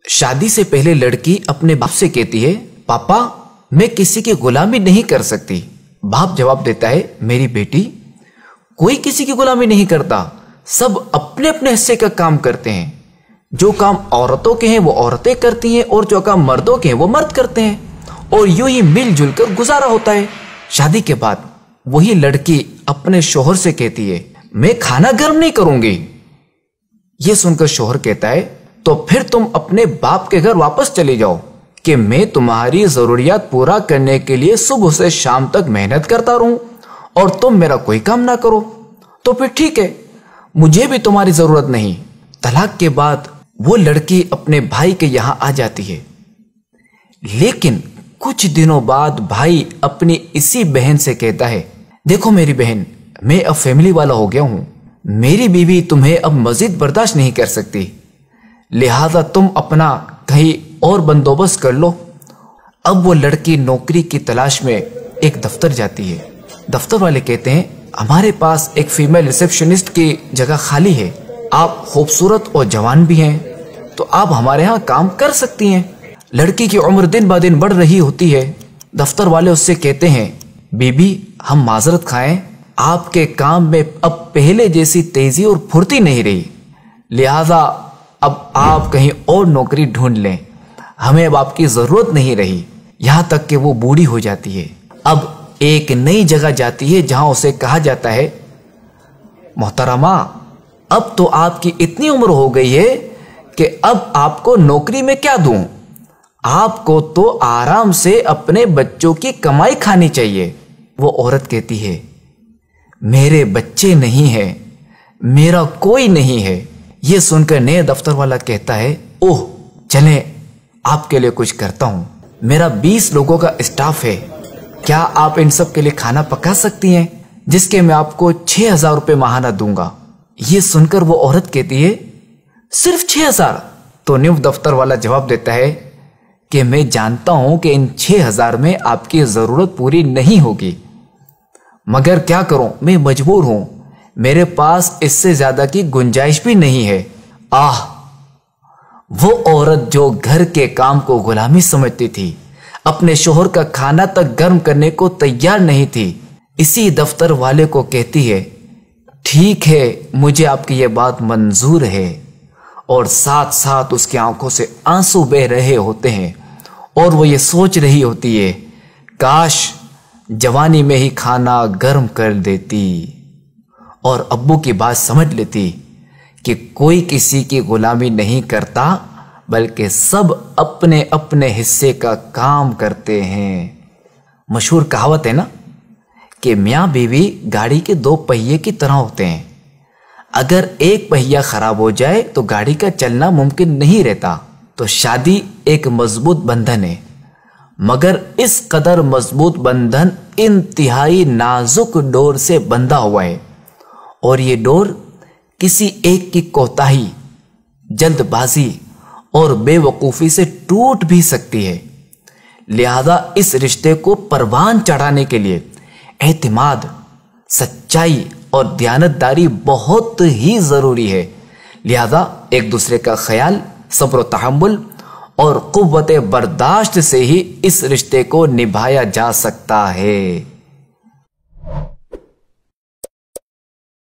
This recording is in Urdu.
شادی سے پہلے لڑکی اپنے باپ سے کہتی ہے پاپا میں کسی کی غلامی نہیں کر سکتی۔ باپ جواب دیتا ہے میری بیٹی کوئی کسی کی غلامی نہیں کرتا، سب اپنے اپنے حصے کا کام کرتے ہیں، جو کام عورتوں کے ہیں وہ عورتیں کرتی ہیں اور جو کام مردوں کے ہیں وہ مرد کرتے ہیں، اور یوں ہی مل جل کر گزارا ہوتا ہے۔ شادی کے بعد وہی لڑکی اپنے شوہر سے کہتی ہے میں کھانا گرم نہیں کروں گی۔ یہ سن کر شوہر کہتا ہے تو پھر تم اپنے باپ کے گھر واپس چلے جاؤ کہ میں تمہاری ضروریات پورا کرنے کے لیے صبح سے شام تک محنت کرتا رہوں اور تم میرا کوئی کام نہ کرو، تو پھر ٹھیک ہے، مجھے بھی تمہاری ضرورت نہیں۔ طلاق کے بعد وہ لڑکی اپنے بھائی کے یہاں آ جاتی ہے، لیکن کچھ دنوں بعد بھائی اپنی اسی بہن سے کہتا ہے دیکھو میری بہن، میں اب فیملی والا ہو گیا ہوں، میری بیوی تمہیں اب مزید برداشت نہیں کر سکتی، لہذا تم اپنا کہیں اور بندوبست کر لو۔ اب وہ لڑکی نوکری کی تلاش میں ایک دفتر جاتی ہے۔ دفتر والے کہتے ہیں ہمارے پاس ایک فیمیل ریسپشنسٹ کی جگہ خالی ہے، آپ خوبصورت اور جوان بھی ہیں تو آپ ہمارے ہاں کام کر سکتی ہیں۔ لڑکی کی عمر دن بہ دن بڑھ رہی ہوتی ہے۔ دفتر والے اس سے کہتے ہیں بی بی ہم معذرت خواہیں، آپ کے کام میں اب پہلے جیسی تیزی اور پھرتی نہیں رہی، لہذا اب آپ کہیں اور نوکری ڈھونڈ لیں، ہمیں اب آپ کی ضرورت نہیں رہی۔ یہاں تک کہ وہ بوڑھی ہو جاتی ہے، اب ایک نئی جگہ جاتی ہے جہاں اسے کہا جاتا ہے محترمہ اب تو آپ کی اتنی عمر ہو گئی ہے کہ اب آپ کو نوکری میں کیا دوں، آپ کو تو آرام سے اپنے بچوں کی کمائی کھانی چاہیے۔ وہ عورت کہتی ہے میرے بچے نہیں ہیں، میرا کوئی نہیں ہے۔ یہ سن کر نئے دفتر والا کہتا ہے اوہ چلیں آپ کے لیے کچھ کرتا ہوں، میرا 20 لوگوں کا اسٹاف ہے، کیا آپ ان سب کے لیے کھانا پکا سکتی ہیں جس کے میں آپ کو 6000 روپے ماہانہ دوں گا۔ یہ سن کر وہ عورت کہتی ہے صرف 6000؟ تو نیو دفتر والا جواب دیتا ہے کہ میں جانتا ہوں کہ ان 6000 میں آپ کی ضرورت پوری نہیں ہوگی، مگر کیا کروں میں مجبور ہوں، میرے پاس اس سے زیادہ کی گنجائش بھی نہیں ہے۔ آہ، وہ عورت جو گھر کے کام کو غلامی سمجھتی تھی، اپنے شوہر کا کھانا تک گرم کرنے کو تیار نہیں تھی، اسی دفتر والے کو کہتی ہے ٹھیک ہے مجھے آپ کی یہ بات منظور ہے، اور ساتھ ساتھ اس کی آنکھوں سے آنسو بہ رہے ہوتے ہیں اور وہ یہ سوچ رہی ہوتی ہے کاش جوانی میں ہی کھانا گرم کر دیتی اور ابو کی بات سمجھ لیتی کہ کوئی کسی کی غلامی نہیں کرتا بلکہ سب اپنے اپنے حصے کا کام کرتے ہیں۔ مشہور کہاوت ہے نا کہ میاں بیوی گاڑی کے 2 پہیے کی طرح ہوتے ہیں، اگر ایک پہیہ خراب ہو جائے تو گاڑی کا چلنا ممکن نہیں رہتا۔ تو شادی ایک مضبوط بندھن ہے، مگر اس قدر مضبوط بندھن انتہائی نازک ڈور سے بندھا ہوا ہے، اور یہ ڈور کسی ایک کی کوتاہی، جلد بازی اور بے وقوفی سے ٹوٹ بھی سکتی ہے۔ لہذا اس رشتے کو پروان چڑھانے کے لیے اعتماد، سچائی اور دیانتداری بہت ہی ضروری ہے۔ لہذا ایک دوسرے کا خیال، صبر و تحمل اور قوت برداشت سے ہی اس رشتے کو نبھایا جا سکتا ہے۔